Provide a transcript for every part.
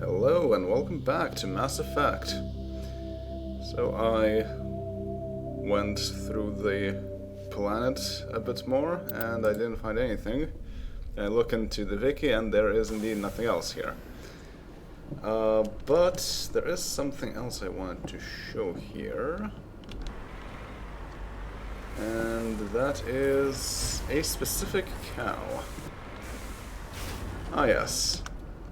Hello and welcome back to Mass Effect. So I went through the planet a bit more and I didn't find anything. I look into the wiki and there is indeed nothing else here. But there is something else I wanted to show here. And that is a specific cow. Ah yes.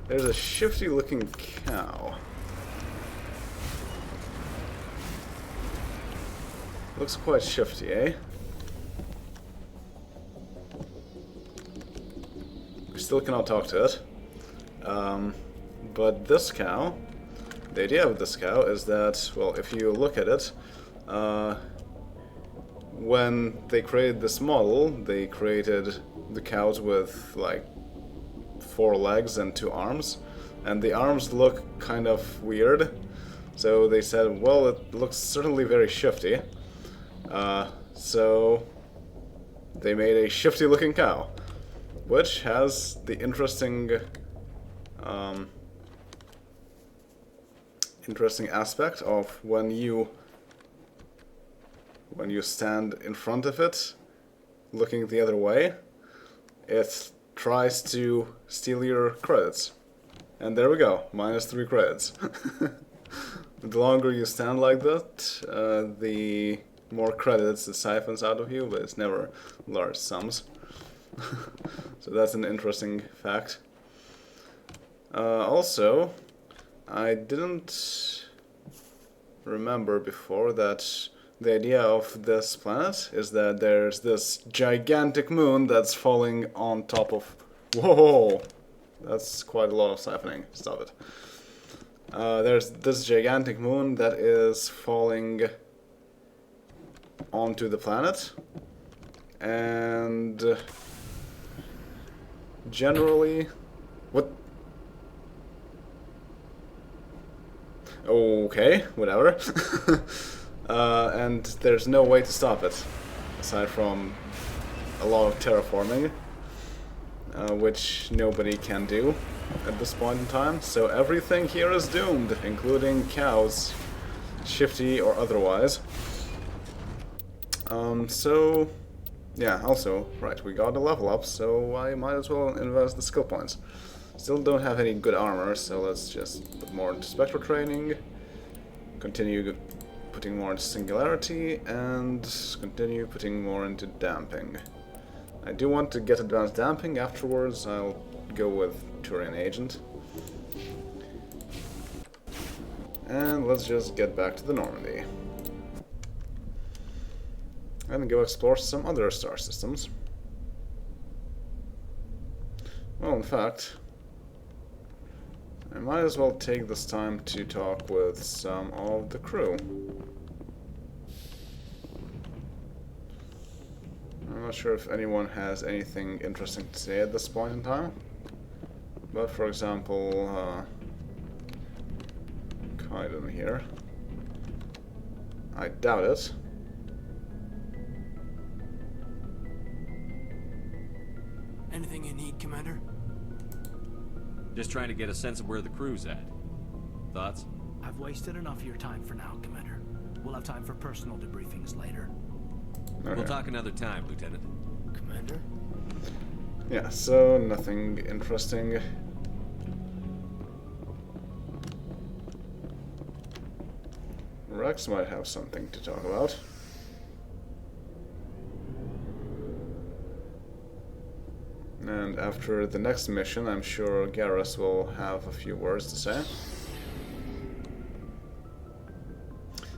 There's a shifty looking cow. Looks quite shifty, eh? We still cannot talk to it. But this cow, the idea of this cow is that, well, if you look at it, when they created this model, they created the cows with, like, 4 legs and 2 arms, and the arms look kind of weird, so they said, well, it looks certainly very shifty, so they made a shifty looking cow, which has the interesting aspect of when you stand in front of it looking the other way, it tries to steal your credits. And there we go, -3 credits. The longer you stand like that, the more credits it siphons out of you, but it's never large sums. So that's an interesting fact. Also, I didn't remember before that the idea of this planet is that there's this gigantic moon that's falling on top of... Whoa! That's quite a lot of siphoning. Stop it. There's this gigantic moon that is falling onto the planet. And... generally... What? Okay, whatever. And there's no way to stop it, aside from a lot of terraforming, which nobody can do at this point in time. So everything here is doomed, including cows, shifty or otherwise. So, yeah, also, right, we got a level up, so I might as well invest the skill points. Still don't have any good armor, so let's just put more into Spectral training, continue putting more into Singularity, and continue putting more into Damping. I do want to get Advanced Damping. Afterwards I'll go with Turian Agent. And let's just get back to the Normandy. And go explore some other star systems. Well, in fact, I might as well take this time to talk with some of the crew. I'm not sure if anyone has anything interesting to say at this point in time. But for example, Kaiden here. I doubt it. Anything you need, Commander? Just trying to get a sense of where the crew's at. Thoughts? I've wasted enough of your time for now, Commander. We'll have time for personal debriefings later. Okay. We'll talk another time, Lieutenant. Commander? Yeah, so nothing interesting. Rex might have something to talk about. And after the next mission, I'm sure Garrus will have a few words to say.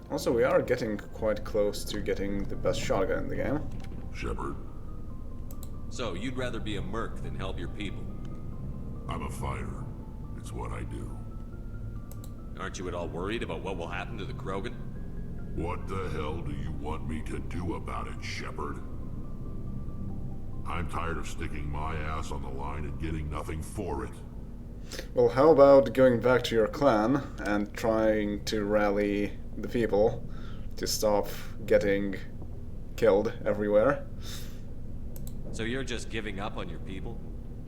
Also, we are getting quite close to getting the best shotgun in the game. Shepard, So, you'd rather be a merc than help your people? I'm a fighter. It's what I do. Aren't you at all worried about what will happen to the Krogan? What the hell do you want me to do about it, Shepard? I'm tired of sticking my ass on the line and getting nothing for it. Well, how about going back to your clan and trying to rally the people to stop getting killed everywhere? So you're just giving up on your people?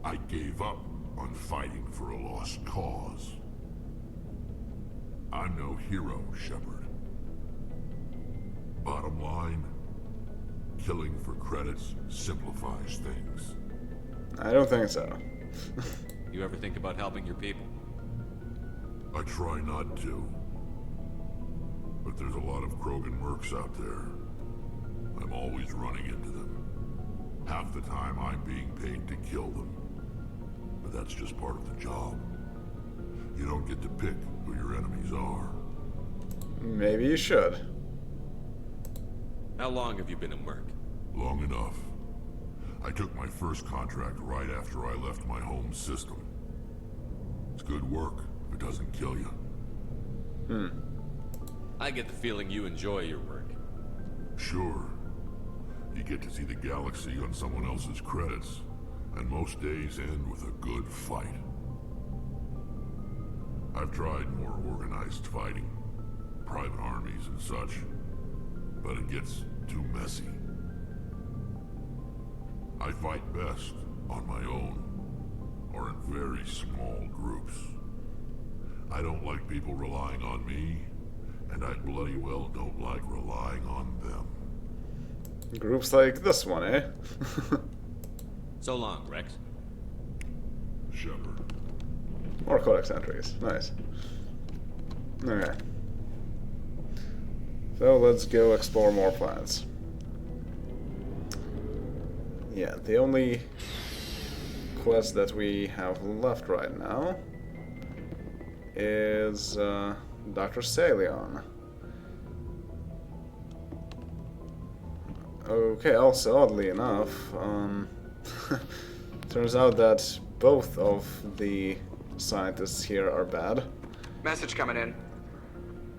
I gave up on fighting for a lost cause. I'm no hero, Shepard. Bottom line, killing for credits simplifies things. I don't think so. You ever think about helping your people? I try not to. But there's a lot of Krogan mercs out there. I'm always running into them. Half the time I'm being paid to kill them. But that's just part of the job. You don't get to pick who your enemies are. Maybe you should. How long have you been a merc? Long enough. I took my first contract right after I left my home system. It's good work if it doesn't kill you. I get the feeling you enjoy your work. Sure. You get to see the galaxy on someone else's credits, and most days end with a good fight. I've tried more organized fighting, private armies and such, but it gets too messy. I fight best on my own, or in very small groups. I don't like people relying on me, and I bloody well don't like relying on them. Groups like this one, eh? So long, Rex. Shepard. More codex entries. Nice. Okay. So let's go explore more planets. Yeah, the only quest that we have left right now is Dr. Salion. Okay, also, oddly enough, turns out that both of the scientists here are bad. Message coming in.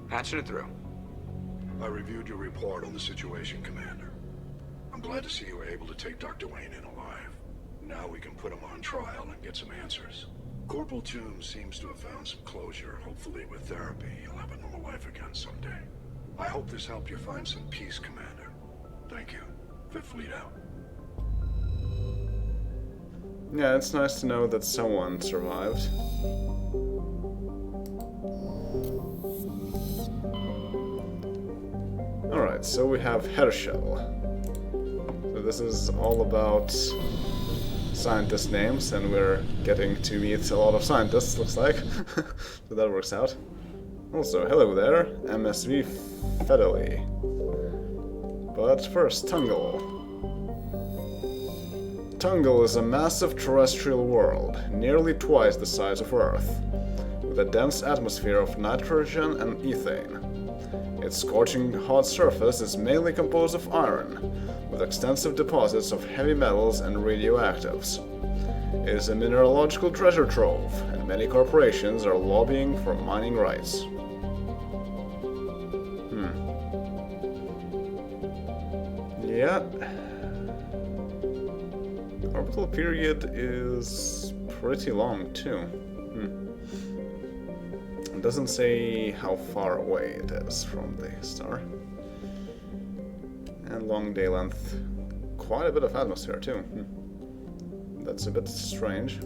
Patching it through. I reviewed your report on the situation, Commander. I'm glad to see you were able to take Dr. Wayne in alive. Now we can put him on trial and get some answers. Corporal Toombs seems to have found some closure. Hopefully with therapy, he'll have a normal life again someday. I hope this helped you find some peace, Commander. Thank you. Fifth Fleet out. Yeah, it's nice to know that someone survived. Alright, so we have Herschel. So this is all about scientist names, and we're getting to meet a lot of scientists, looks like. So that works out. Also, hello there, MSV Federally. But first, Tungle. Tungle is a massive terrestrial world, nearly twice the size of Earth, with a dense atmosphere of nitrogen and ethane. Its scorching hot surface is mainly composed of iron, with extensive deposits of heavy metals and radioactives. It is a mineralogical treasure trove, and many corporations are lobbying for mining rights. Yeah. Orbital period is pretty long, too. It doesn't say how far away it is from the star. And long day length. Quite a bit of atmosphere, too. That's a bit strange.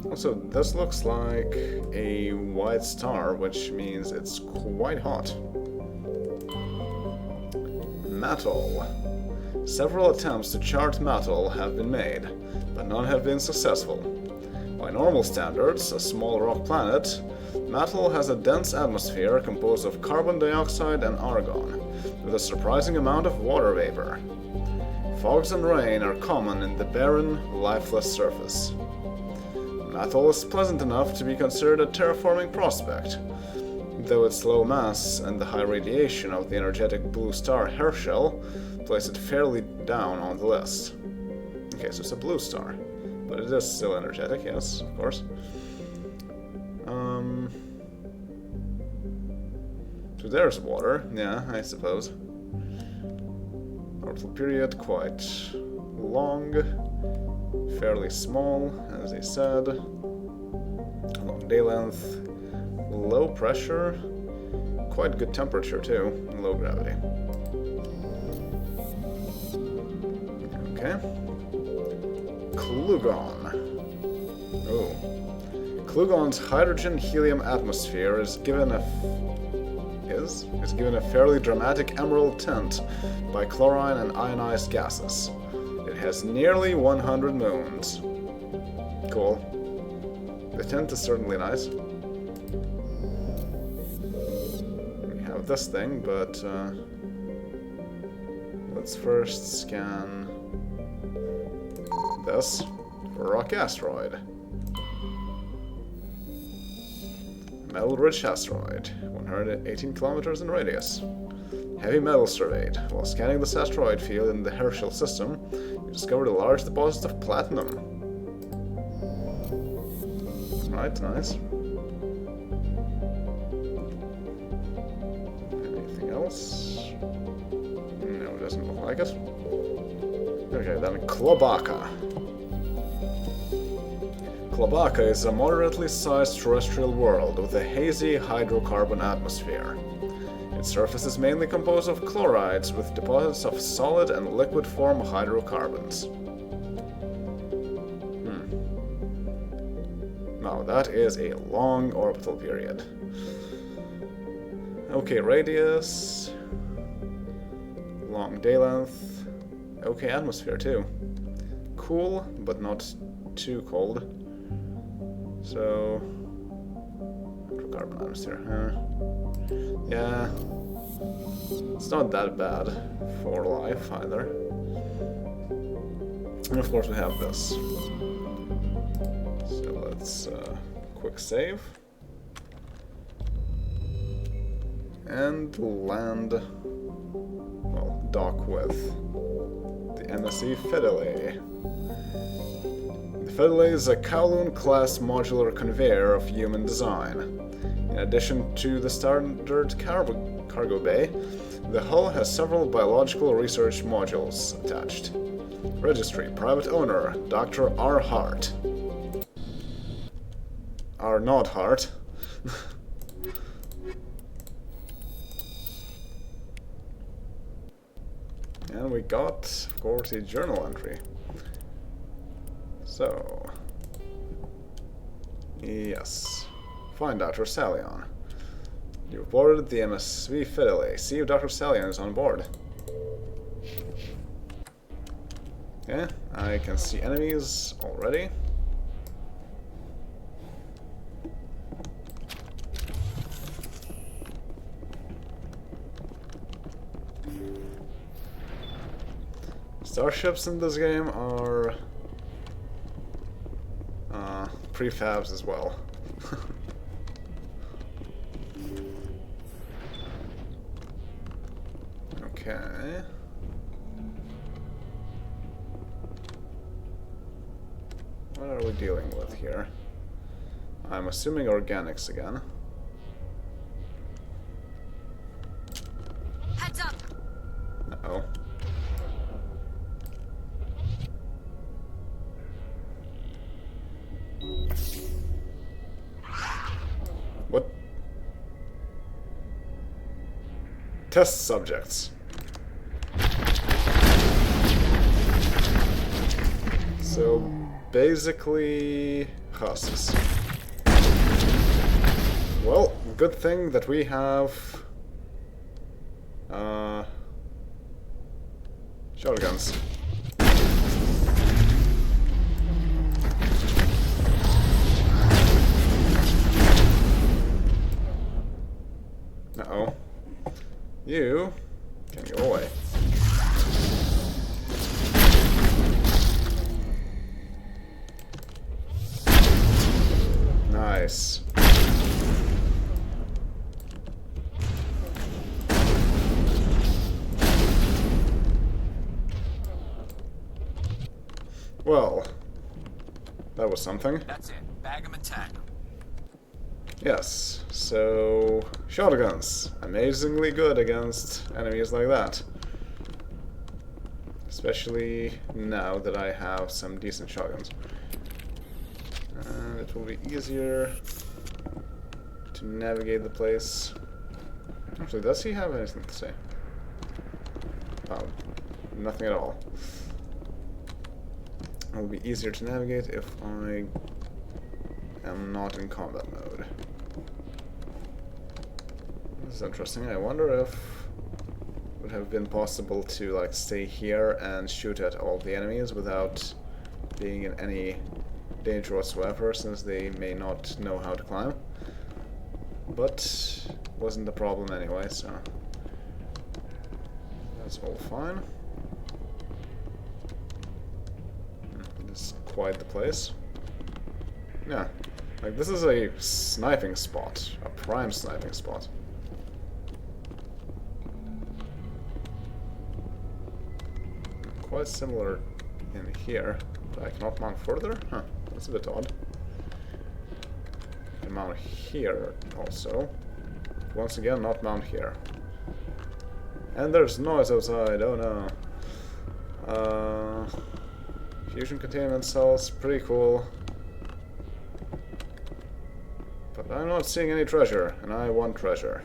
Also, this looks like a white star, which means it's quite hot. Matal. Several attempts to chart Matal have been made, but none have been successful. By normal standards, a small rock planet, Matal has a dense atmosphere composed of carbon dioxide and argon, with a surprising amount of water vapor. Fogs and rain are common in the barren, lifeless surface. Matal is pleasant enough to be considered a terraforming prospect, though its low mass and the high radiation of the energetic blue star Herschel place it fairly down on the list. Okay, so it's a blue star, but it is still energetic, yes, of course. So there's water, yeah, I suppose. Orbital period quite long, fairly small, as I said. Long day length, low pressure, quite good temperature too, and low gravity. Okay. Klugon. Oh. Klugon's hydrogen-helium atmosphere is given a fairly dramatic emerald tint by chlorine and ionized gases. It has nearly 100 moons. Cool. The tint is certainly nice. We have this thing, but let's first scan this for a rock asteroid. Metal-rich asteroid, 118 kilometers in radius. Heavy metal surveyed. While scanning this asteroid field in the Herschel system, you discovered a large deposit of platinum. Right, nice. Anything else? No, it doesn't look like it. Okay, then Klobaka. Klobaka is a moderately sized terrestrial world with a hazy hydrocarbon atmosphere. Its surface is mainly composed of chlorides with deposits of solid and liquid form hydrocarbons. Now that is a long orbital period. Okay, radius. Long day length. Okay, atmosphere too. Cool, but not too cold. So, hydrocarbon atmosphere, huh? Yeah, it's not that bad for life either. And of course we have this. So let's quick save. And land, well, dock with the NSE Fedele. The Fedele is a Kowloon-class modular conveyor of human design. In addition to the standard cargo bay, the hull has several biological research modules attached. Registry, private owner, Dr. Ehrhart. Are not Hart. And we got, of course, a journal entry. So, yes. Find Dr. Salion. You reported the MSV Fidele. See if Dr. Salion is on board. Yeah, I can see enemies already. Starships in this game are prefabs as well. Okay. What are we dealing with here? I'm assuming organics again. Heads up. Uh-oh. What? Test subjects. So, basically, husks. Well, good thing that we have shotguns. Uh-oh. You can go away. Nice. Well, that was something. That's it. Bag 'em and tag 'em. Yes, so shotguns. Amazingly good against enemies like that. Especially now that I have some decent shotguns. And it will be easier to navigate the place. Actually, does he have anything to say? Oh, nothing at all. It will be easier to navigate if I am not in combat mode. This is interesting. I wonder if it would have been possible to like stay here and shoot at all the enemies without being in any danger whatsoever, since they may not know how to climb. But wasn't a problem anyway, so that's all fine. This is quite the place. Yeah, like this is a sniping spot, a prime sniping spot. Quite similar in here, but I cannot mount further? Huh, that's a bit odd. I can mount here also. Once again, not mount here. And there's noise outside, oh no. Fusion containment cells, pretty cool. But I'm not seeing any treasure, and I want treasure.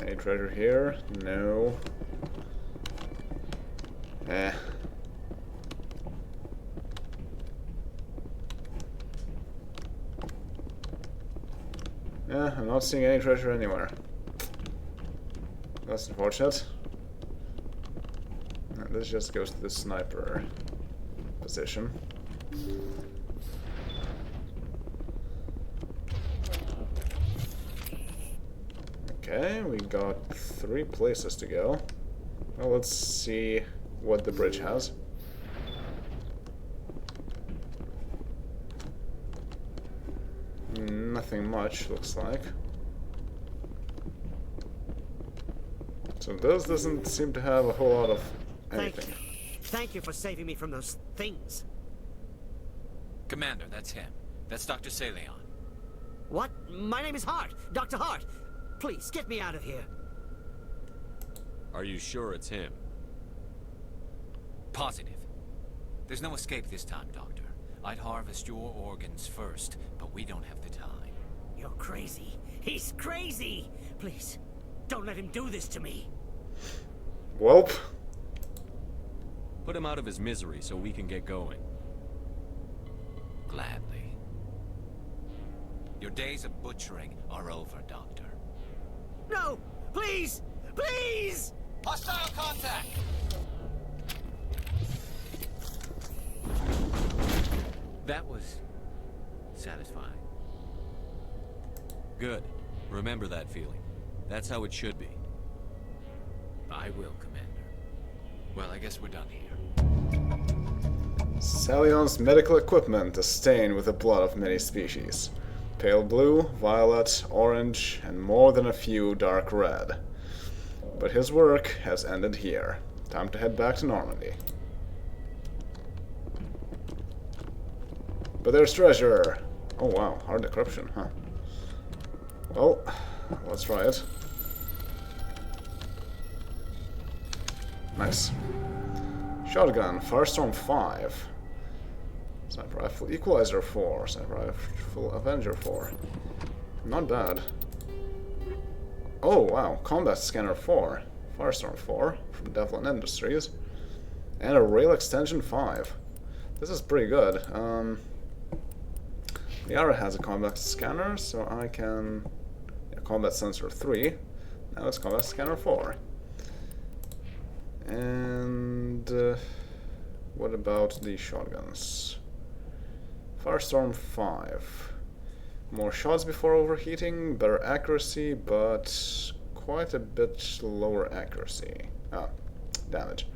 Any treasure here? No. Eh. Yeah, I'm not seeing any treasure anywhere. That's unfortunate. And this just goes to the sniper position. Okay, we got 3 places to go. Well, let's see what the bridge has. Nothing much, looks like. So this doesn't seem to have a whole lot of anything. Thank you for saving me from those things. Commander, that's him. That's Dr. Saleon. What? My name is Hart. Dr. Hart. Please, get me out of here. Are you sure it's him? Positive. There's no escape this time, Doctor. I'd harvest your organs first, but we don't have the time. You're crazy. He's crazy. Please, don't let him do this to me. Welp. Put him out of his misery so we can get going. Gladly. Your days of butchering are over, Doctor. No! Please! Please! Hostile contact! That was satisfying. Good. Remember that feeling. That's how it should be. I will, Commander. Well, I guess we're done here. Salion's medical equipment is stained with the blood of many species. Pale blue, violet, orange, and more than a few dark red. But his work has ended here. Time to head back to Normandy. But there's treasure! Oh wow, hard decryption, huh? Well, let's try it. Nice. Shotgun, Firestorm 5. Sniper Rifle Equalizer 4. Sniper Rifle Avenger 4. Not bad. Oh wow, Combat Scanner 4. Firestorm 4 from Devlin Industries. And a Rail Extension 5. This is pretty good. Bioware has a Combat Scanner, so I can... Yeah, Combat Sensor 3. Now it's Combat Scanner 4. And... what about the shotguns? Firestorm 5. More shots before overheating, better accuracy, but quite a bit lower accuracy. Ah, damage.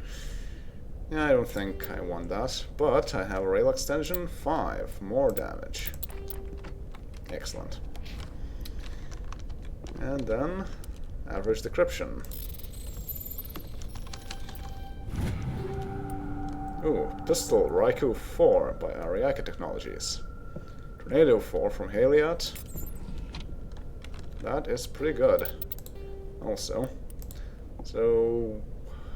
Yeah, I don't think I want that, but I have a Rail Extension 5. More damage. Excellent. And then, average decryption. Ooh, Pistol Raikou 4 by Ariake Technologies. Tornado 4 from Haliat. That is pretty good. Also. So,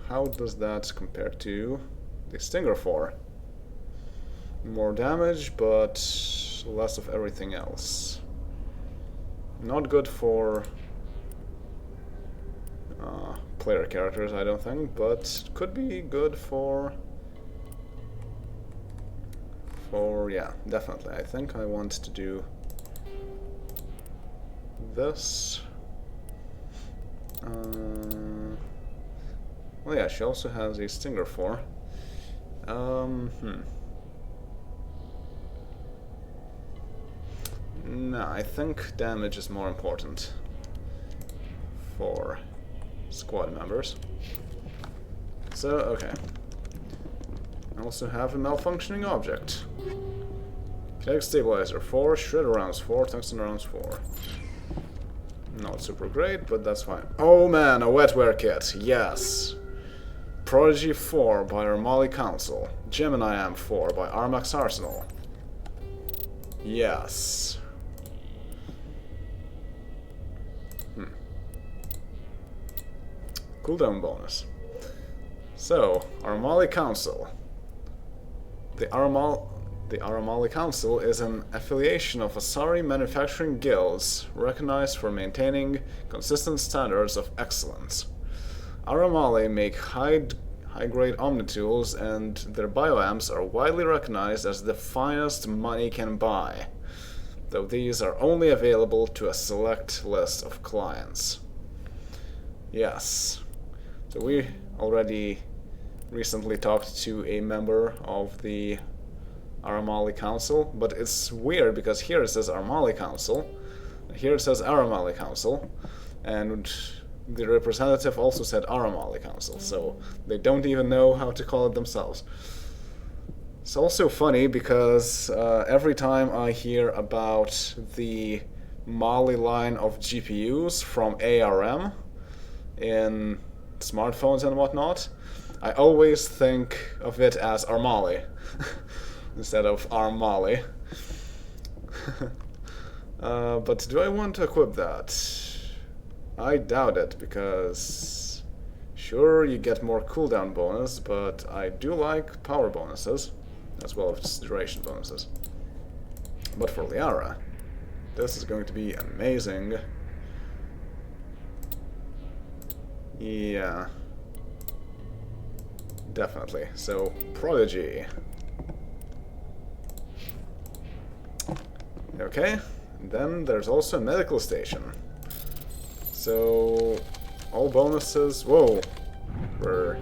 how does that compare to the Stinger 4? More damage, but less of everything else. Not good for player characters, I don't think, but could be good for Or, yeah, definitely. I think I want to do this. Well, yeah, she also has a Stinger 4. No, I think damage is more important for squad members. So, okay. I also have a malfunctioning object. Kinetic stabilizer 4, shredder rounds 4, tungsten rounds 4. Not super great, but that's fine. Oh man, a wetware kit, yes! Prodigy 4 by Armali Council. Gemini M4 by Armax Arsenal. Yes. Cooldown bonus. So, Armali Council. The Armali Council is an affiliation of Asari manufacturing guilds recognized for maintaining consistent standards of excellence. Armali make high-grade omnitools, and their bioamps are widely recognized as the finest money can buy, though these are only available to a select list of clients. Yes. So we already recently talked to a member of the Armali Council, but it's weird because here it says Armali Council, here it says Armali Council, and the representative also said Armali Council, so they don't even know how to call it themselves. It's also funny because every time I hear about the Mali line of GPUs from ARM in smartphones and whatnot, I always think of it as Armali instead of Armali. But do I want to equip that? I doubt it, because sure, you get more cooldown bonus, but I do like power bonuses, as well as duration bonuses. But for Liara, this is going to be amazing. Yeah. Definitely. So, Prodigy. Okay, then there's also a medical station. So, all bonuses... Whoa! We're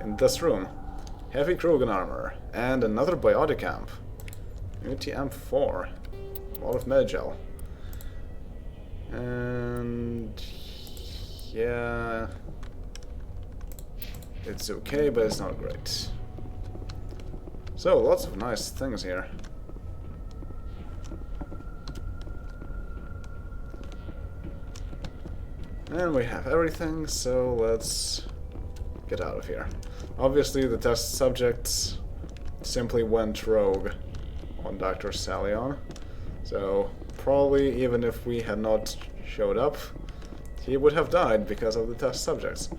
in this room. Heavy Krogan armor, and another biotic amp. Unity amp 4. A lot of Medgel. And... yeah... it's okay, but it's not great. So, lots of nice things here. And we have everything, so let's get out of here. Obviously, the test subjects simply went rogue on Dr. Salion. So, probably even if we had not showed up, he would have died because of the test subjects.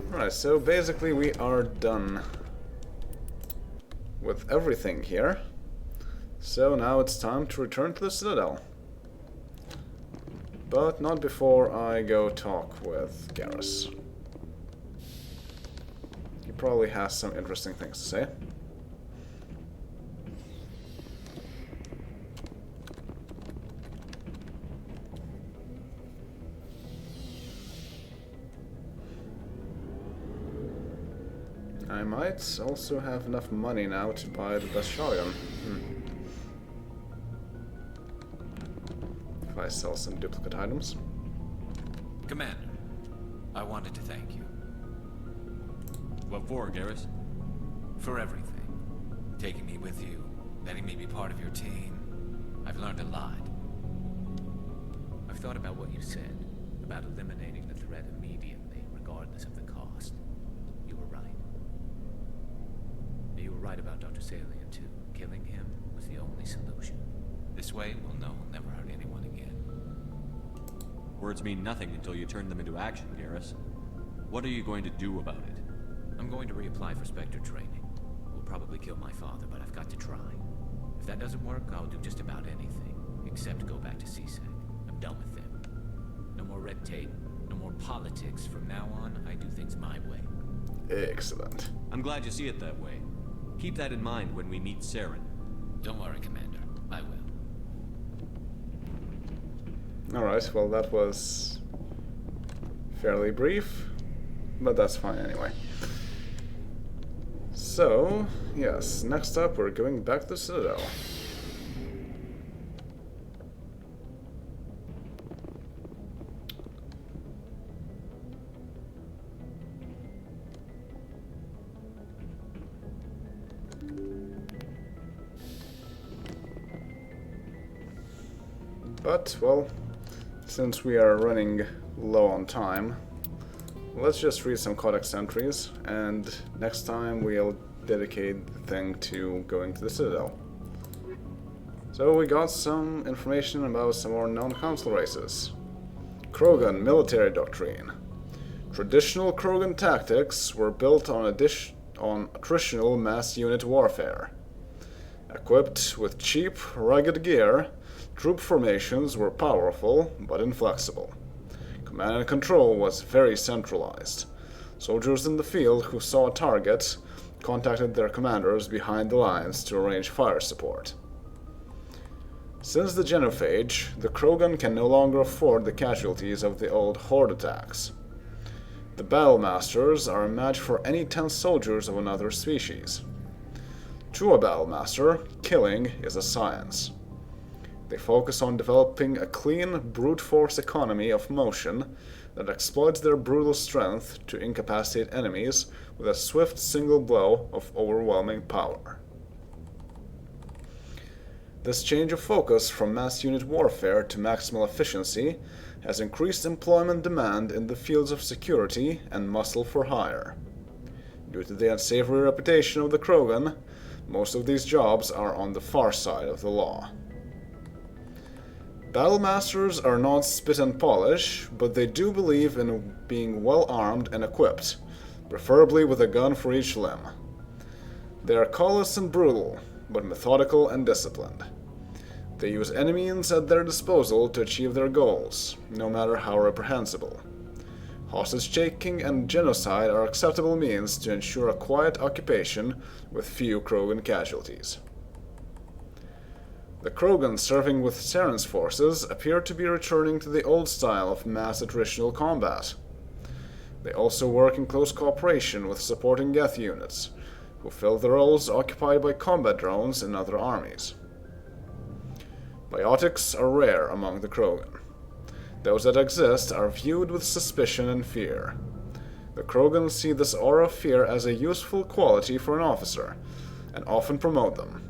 Right, so basically we are done with everything here. So now it's time to return to the Citadel. But not before I go talk with Garrus. He probably has some interesting things to say. I might also have enough money now to buy the best shotgun. If I sell some duplicate items. Commander, I wanted to thank you. What for, Garrus? For everything. Taking me with you, letting me be part of your team. I've learned a lot. I've thought about what you said, about eliminating the threat immediately, regardless of the cost. You were right. You were right about Dr. Salion, too. Killing him was the only solution. This way, we'll know he'll never hurt anyone again. Words mean nothing until you turn them into action, Garrus. What are you going to do about it? I'm going to reapply for Spectre training. Will probably kill my father, but I've got to try. If that doesn't work, I'll do just about anything, except go back to CSEC. I'm done with them. No more red tape, No more politics. From now on, I do things my way. Excellent. I'm glad you see it that way. Keep that in mind when we meet Saren. Don't worry, Commander. I will. Alright, well that was fairly brief, but that's fine anyway. So, yes, next up we're going back to the Citadel. But, well, since we are running low on time, let's just read some codex entries, and next time we'll dedicate the thing to going to the Citadel. So we got some information about some more known council races. Krogan military doctrine. Traditional Krogan tactics were built on attritional mass unit warfare. Equipped with cheap, rugged gear, troop formations were powerful but inflexible. Command and control was very centralized. Soldiers in the field who saw a target contacted their commanders behind the lines to arrange fire support. Since the genophage, the Krogan can no longer afford the casualties of the old horde attacks. The battle masters are a match for any 10 soldiers of another species. To a battle master, killing is a science. They focus on developing a clean, brute force economy of motion that exploits their brutal strength to incapacitate enemies with a swift single blow of overwhelming power. This change of focus from mass unit warfare to maximal efficiency has increased employment demand in the fields of security and muscle for hire. Due to the unsavory reputation of the Krogan, most of these jobs are on the far side of the law. Battle masters are not spit and polish, but they do believe in being well armed and equipped, preferably with a gun for each limb. They are callous and brutal, but methodical and disciplined. They use enemies at their disposal to achieve their goals, no matter how reprehensible. Hostage-taking and genocide are acceptable means to ensure a quiet occupation with few Krogan casualties. The Krogan serving with Saren's forces appear to be returning to the old style of mass attritional combat. They also work in close cooperation with supporting Geth units, who fill the roles occupied by combat drones in other armies. Biotics are rare among the Krogan. Those that exist are viewed with suspicion and fear. The Krogan see this aura of fear as a useful quality for an officer, and often promote them.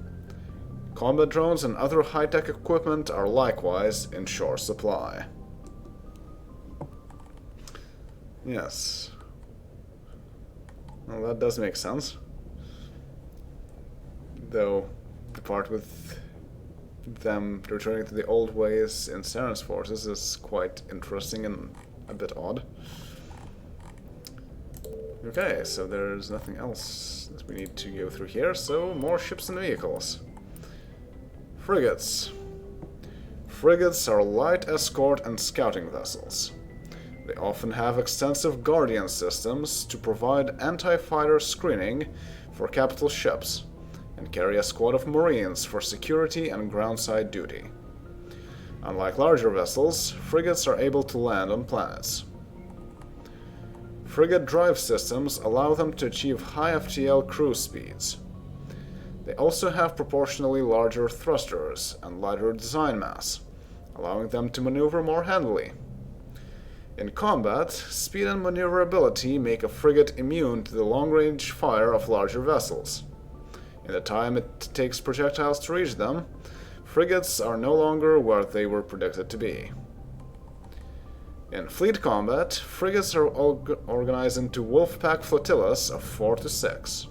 Combat drones and other high-tech equipment are likewise in short supply. Yes. Well, that does make sense. Though, the part with them returning to the old ways in Saren's forces is quite interesting and a bit odd. Okay, so there's nothing else that we need to go through here, so more ships and vehicles. Frigates. Frigates are light escort and scouting vessels. They often have extensive guardian systems to provide anti-fighter screening for capital ships, and carry a squad of Marines for security and groundside duty. Unlike larger vessels, frigates are able to land on planets. Frigate drive systems allow them to achieve high FTL cruise speeds. They also have proportionally larger thrusters and lighter design mass, allowing them to maneuver more handily. In combat, speed and maneuverability make a frigate immune to the long-range fire of larger vessels. In the time it takes projectiles to reach them, frigates are no longer where they were predicted to be. In fleet combat, frigates are organized into wolf-pack flotillas of 4 to 6.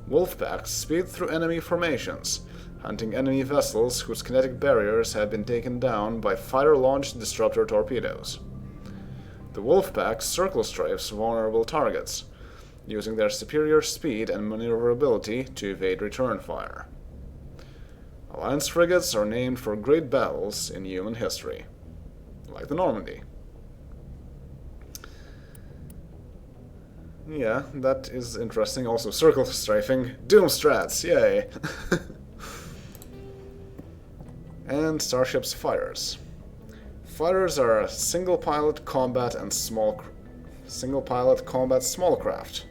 Wolfpacks speed through enemy formations, hunting enemy vessels whose kinetic barriers have been taken down by fighter-launched disruptor torpedoes. The Wolfpacks circle strafes vulnerable targets, using their superior speed and maneuverability to evade return fire. Alliance frigates are named for great battles in human history, like the Normandy. Yeah, that is interesting. Also, circle strafing. Doom strats, yay! And Starship's fighters. Fighters are a single-pilot combat small craft.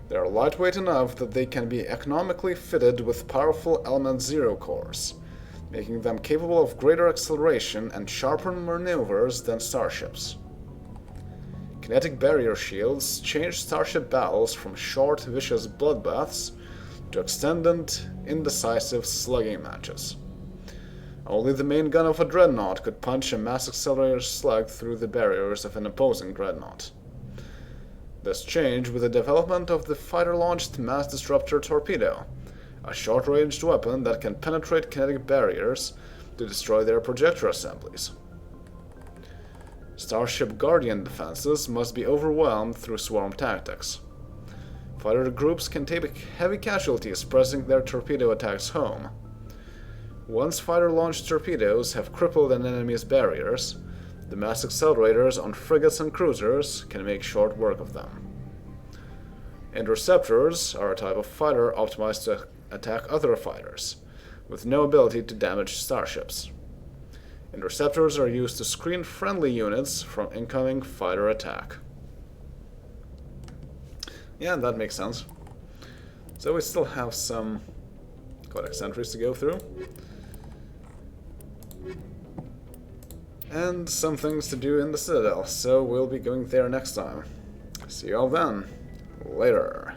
They are lightweight enough that they can be economically fitted with powerful Element Zero cores, making them capable of greater acceleration and sharper maneuvers than starships. Kinetic barrier shields change starship battles from short, vicious bloodbaths to extended, indecisive slugging matches. Only the main gun of a dreadnought could punch a mass accelerator slug through the barriers of an opposing dreadnought. This changed with the development of the fighter-launched mass disruptor torpedo, a short-ranged weapon that can penetrate kinetic barriers to destroy their projector assemblies. Starship Guardian defenses must be overwhelmed through swarm tactics. Fighter groups can take heavy casualties pressing their torpedo attacks home. Once fighter-launched torpedoes have crippled an enemy's barriers, the mass accelerators on frigates and cruisers can make short work of them. Interceptors are a type of fighter optimized to attack other fighters, with no ability to damage starships. Interceptors are used to screen friendly units from incoming fighter attack. Yeah, that makes sense. So we still have some codex entries to go through. And some things to do in the Citadel, so we'll be going there next time. See you all then. Later.